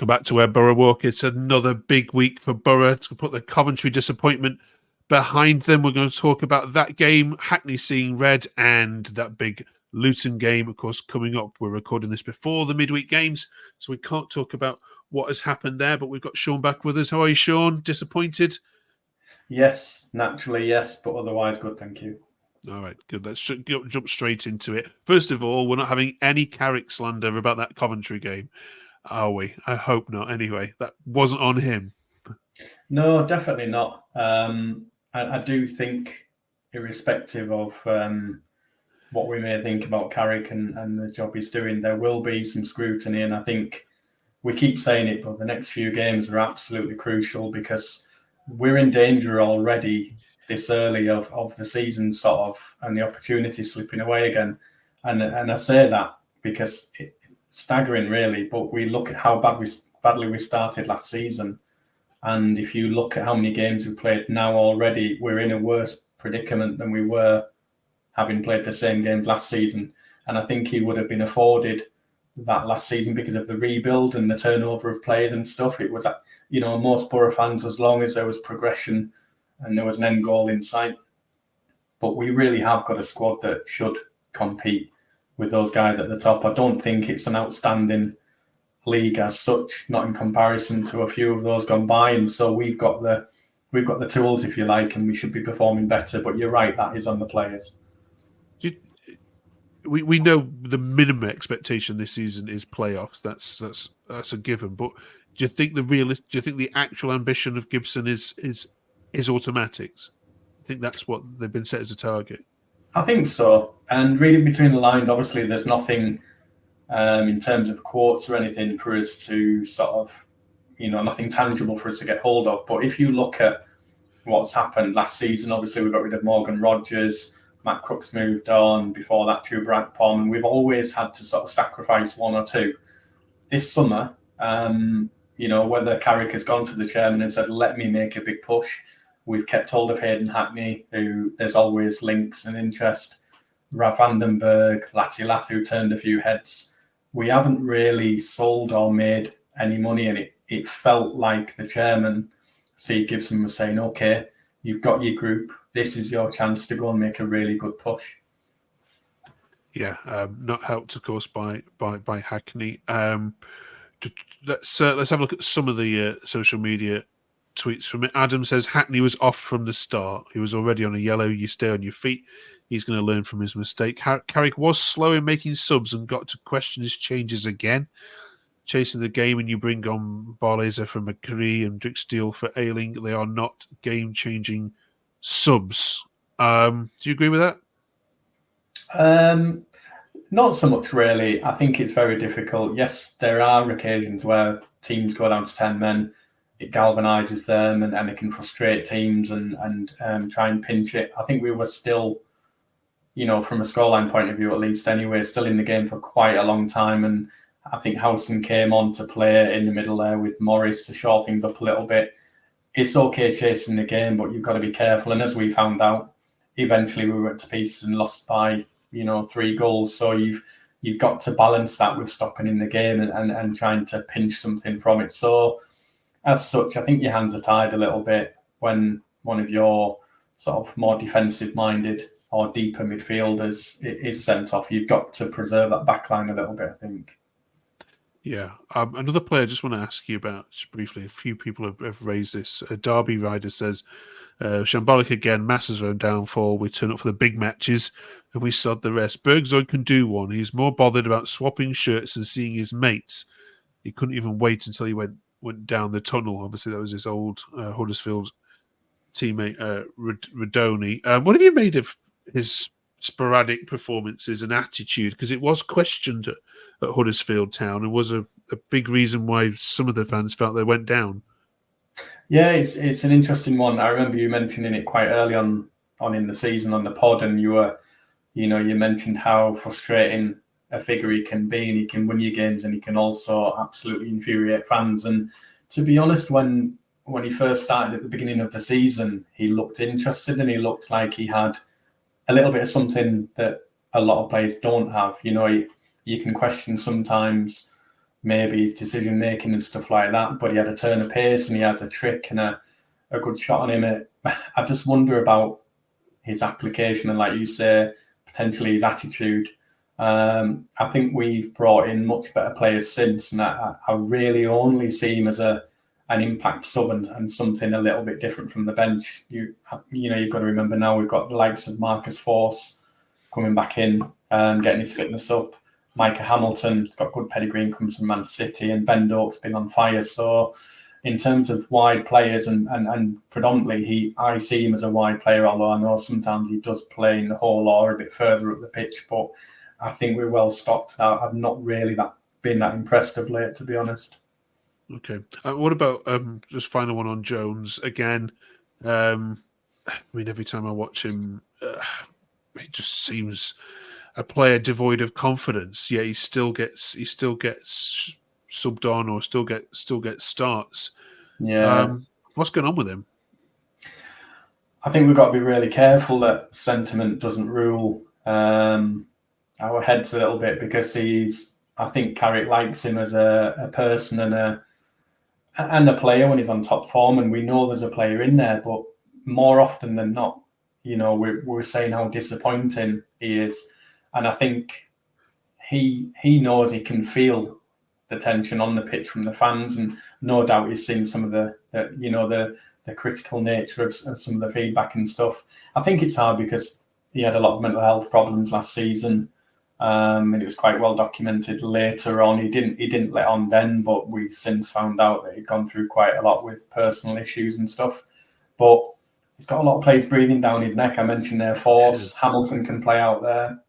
Come back to where Borough walk. It's another big week for Borough to put the Coventry disappointment behind them. We're going to talk about that game, Hackney seeing red, and that big Luton game, of course, coming up. We're recording this before the midweek games, so we can't talk about what has happened there, but we've got Shaun back with us. How are you, Shaun? Disappointed? Yes, naturally, yes, but otherwise good, thank you. All right, good. Let's jump straight into it. First of all, we're not having any Carrick slander about that Coventry game, are we? I hope not. Anyway, that wasn't on him. No, definitely not. I do think, irrespective of what we may think about Carrick and the job he's doing, there will be some scrutiny. And I think we keep saying it, but the next few games are absolutely crucial because we're in danger already this early of the season, sort of, and the opportunity slipping away again. And I say that because it's staggering, really. But we look at how badly we started last season. And if you look at how many games we've played now already, we're in a worse predicament than we were having played the same games last season. And I think he would have been afforded that last season because of the rebuild and the turnover of players and stuff. It was, most Borough fans, as long as there was progression and there was an end goal in sight. But we really have got a squad that should compete with those guys at the top. I don't think it's an outstanding league as such, not in comparison to a few of those gone by, and so we've got the tools, if you like, and we should be performing better. But you're right, that is on the players. We know the minimum expectation this season is playoffs. That's a given. But do you think the actual ambition of Gibson is automatics? I think that's what they've been set as a target. I think so. And reading between the lines, obviously, there's nothing in terms of quotes or anything for us to sort of, nothing tangible for us to get hold of. But if you look at what's happened last season, obviously we got rid of Morgan Rogers, Matt Crooks moved on, before that Drew Bragpon, and we've always had to sort of sacrifice one or two. This summer, whether Carrick has gone to the chairman and said, let me make a big push, we've kept hold of Hayden Hackney, who there's always links and interest, Rav Vandenberg, Lati Lath, who turned a few heads. We haven't really sold or made any money, and it felt like the chairman, Steve Gibson, was saying, okay, you've got your group. This is your chance to go and make a really good push. Yeah, not helped, of course, by Hackney. Let's have a look at some of the social media tweets from it. Adam says Hackney was off from the start. He was already on a yellow. You stay on your feet. He's going to learn from his mistake. Carrick was slow in making subs and got to question his changes again. Chasing the game, and you bring on Barlaser for McCree and Dricksteel for Ayling. They are not game-changing subs. Do you agree with that? Not so much, really. I think it's very difficult. Yes, there are occasions where teams go down to 10 men. It galvanises them and it can frustrate teams and try and pinch it. I think we were still, from a scoreline point of view at least anyway, still in the game for quite a long time. And I think Howson came on to play in the middle there with Morris to shore things up a little bit. It's okay chasing the game, but you've got to be careful. And as we found out, eventually we went to pieces and lost by, 3 goals. So you've got to balance that with stopping in the game and trying to pinch something from it. So as such, I think your hands are tied a little bit when one of your sort of more defensive-minded or deeper midfielders is sent off. You've got to preserve that backline a little bit, I think. Yeah. Another player I just want to ask you about just briefly. A few people have raised this. Derby Rider says, Shambolic again, Massa's own downfall. We turn up for the big matches and we sod the rest. Bergzoid can do one. He's more bothered about swapping shirts and seeing his mates. He couldn't even wait until he went down the tunnel. Obviously, that was his old Huddersfield teammate, Radoni. What have you made of his sporadic performances and attitude? Because it was questioned at Huddersfield Town and was a big reason why some of the fans felt they went down. Yeah, it's an interesting one. I remember you mentioning it quite early on in the season on the pod, and you mentioned how frustrating a figure he can be, and he can win you games, and he can also absolutely infuriate fans. And to be honest, when he first started at the beginning of the season, he looked interested and he looked like he had a little bit of something that a lot of players don't have. You can question sometimes maybe his decision making and stuff like that. But he had a turn of pace and he has a trick and a good shot on him. I just wonder about his application and, like you say, potentially his attitude. I think we've brought in much better players since, and I really only see him as an impact sub and something a little bit different from the bench. You've got to remember now we've got the likes of Marcus Force coming back in, getting his fitness up. Micah Hamilton's got good pedigree and comes from Man City, and Ben Doak's been on fire. So in terms of wide players and predominantly I see him as a wide player, although I know sometimes he does play in the hole or a bit further up the pitch, but I think we're well stocked. I've not really been that impressed of late, to be honest. Okay. What about just final one on Jones again? I mean, every time I watch him, it just seems a player devoid of confidence. Yeah, he still gets subbed on or still gets starts. Yeah. What's going on with him? I think we've got to be really careful that sentiment doesn't rule our heads a little bit, because I think Carrick likes him as a person and a player when he's on top form, and we know there's a player in there, but more often than not, we're saying how disappointing he is, and I think he knows he can feel the tension on the pitch from the fans, and no doubt he's seen some of the critical nature of some of the feedback and stuff. I think it's hard because he had a lot of mental health problems last season, and it was quite well documented later on. He didn't let on then, but we've since found out that he'd gone through quite a lot with personal issues and stuff. But he's got a lot of players breathing down his neck. I mentioned their Force. Hamilton can play out there.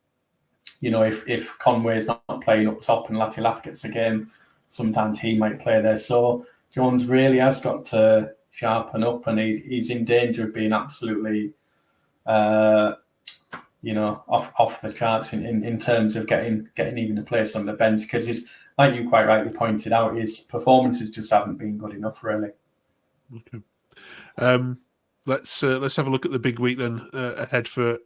If Conway's not playing up top and Latilath gets a game, sometimes he might play there. So Jones really has got to sharpen up, and he's in danger of being absolutely, off the charts in terms of getting even a place on the bench, because he's, like you quite rightly pointed out, his performances just haven't been good enough, really. Okay. Let's have a look at the big week then ahead for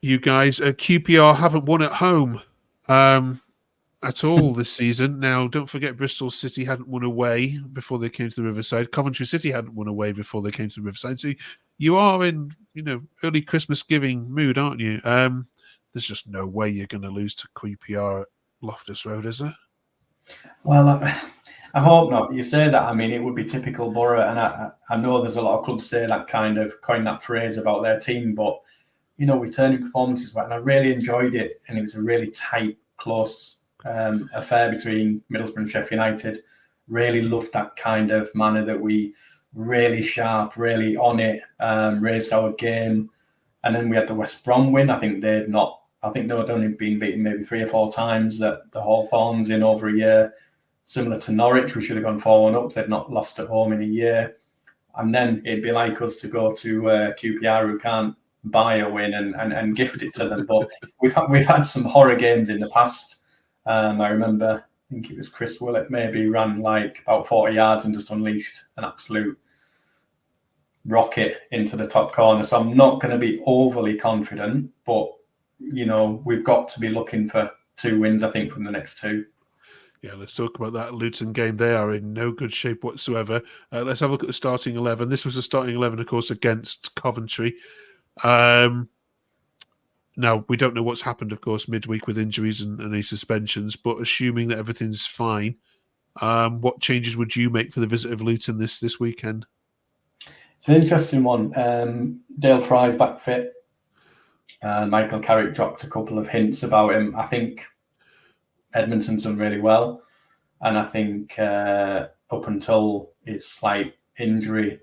you guys. QPR haven't won at home at all this season. Now, don't forget, Bristol City hadn't won away before they came to the Riverside. Coventry City hadn't won away before they came to the Riverside. So you are in, early Christmas giving mood, aren't you? There's just no way you're going to lose to QPR at Loftus Road, is there? Well, I hope not. You say that, I mean, it would be typical Borough, and I know there's a lot of clubs say that coin that phrase about their team, but returning performances, and I really enjoyed it, and it was a really tight, close affair between Middlesbrough and Sheffield United. Really loved that kind of manner that we really sharp, really on it, raised our game, and then we had the West Brom win. I think they had only been beaten maybe 3 or 4 times at the Hawthorns in over a year. Similar to Norwich, we should have gone 4-1 up. They'd not lost at home in a year, and then it'd be like us to go to QPR, who can't buy a win and gift it to them. But we've had some horror games in the past. I remember, I think it was Chris Willett maybe ran like about 40 yards and just unleashed an absolute rocket into the top corner. So I'm not going to be overly confident, but we've got to be looking for 2 wins, I think, from the next 2. Yeah, let's talk about that Luton game. They are in no good shape whatsoever. Let's have a look at the starting 11. This was the starting 11, of course, against Coventry. Now, we don't know what's happened, of course, midweek with injuries and any suspensions, but assuming that everything's fine, what changes would you make for the visit of Luton this weekend? It's an interesting one. Dale Fry's back fit. Michael Carrick dropped a couple of hints about him. I think Edmonton's done really well, and I think up until his slight injury,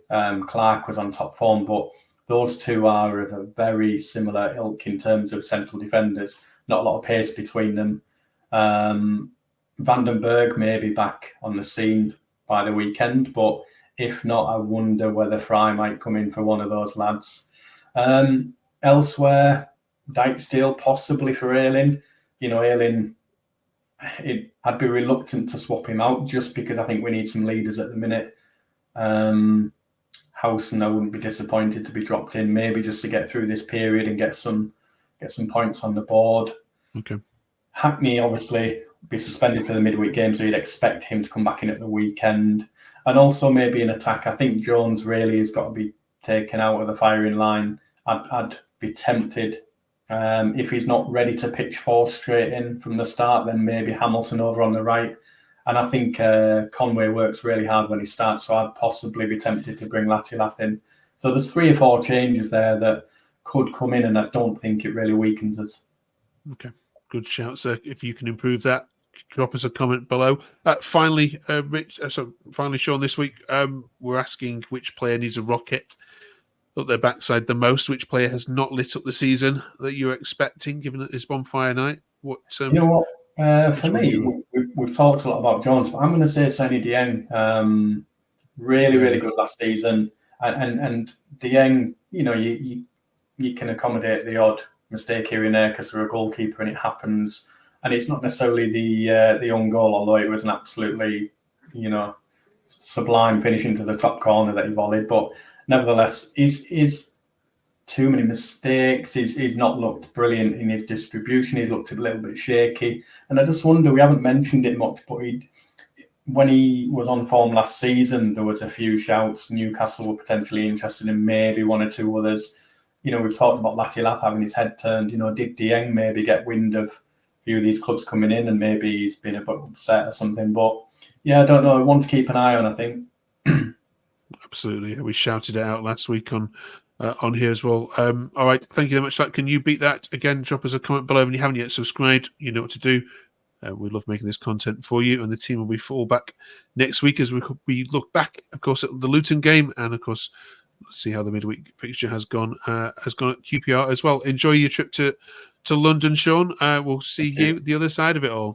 Clark was on top form, but those 2 are of a very similar ilk in terms of central defenders. Not a lot of pace between them. Vandenberg may be back on the scene by the weekend, but if not, I wonder whether Fry might come in for one of those lads. Elsewhere, Dijksteel possibly for Ayling. Ayling, I'd be reluctant to swap him out just because I think we need some leaders at the minute. Howson, I wouldn't be disappointed to be dropped in, maybe just to get through this period and get some points on the board. Okay. Hackney, obviously, be suspended for the midweek game, so you'd expect him to come back in at the weekend. And also maybe in attack, I think Jones really has got to be taken out of the firing line. I'd be tempted, if he's not ready to pitch 4 straight in from the start, then maybe Hamilton over on the right. And I think Conway works really hard when he starts, so I'd possibly be tempted to bring Latilaf in. So there's 3 or 4 changes there that could come in, and I don't think it really weakens us. Okay, good shout, sir. If you can improve that, drop us a comment below. Finally, Shaun, this week we're asking which player needs a rocket up their backside the most. Which player has not lit up the season that you're expecting, given that it's bonfire night? What? You know what? For me, we've talked a lot about Jones, but I'm going to say Sonny Dieng. Really good last season, and Dieng, you know, you can accommodate the odd mistake here and there because they're a goalkeeper and it happens. And it's not necessarily the own goal, although it was an absolutely, you know, sublime finish into the top corner that he volleyed. But nevertheless, he's too many mistakes. He's not looked brilliant in his distribution. He's looked a little bit shaky. And I just wonder, we haven't mentioned it much, but when he was on form last season, there was a few shouts. Newcastle were potentially interested in maybe 1 or 2 others. You know, we've talked about Latilaf having his head turned. You know, did Dieng maybe get wind of a few of these clubs coming in and maybe he's been a bit upset or something? But yeah, I don't know. One to keep an eye on, I think. Absolutely. We shouted it out last week on here as well. All right. Thank you very much for that. Can you beat that? Again, drop us a comment below. If you haven't yet subscribed, you know what to do. We love making this content for you, and the team will be full back next week as we look back, of course, at the Luton game, and of course, see how the midweek fixture has gone at QPR as well. Enjoy your trip to London, Shaun. We'll see you the other side of it all.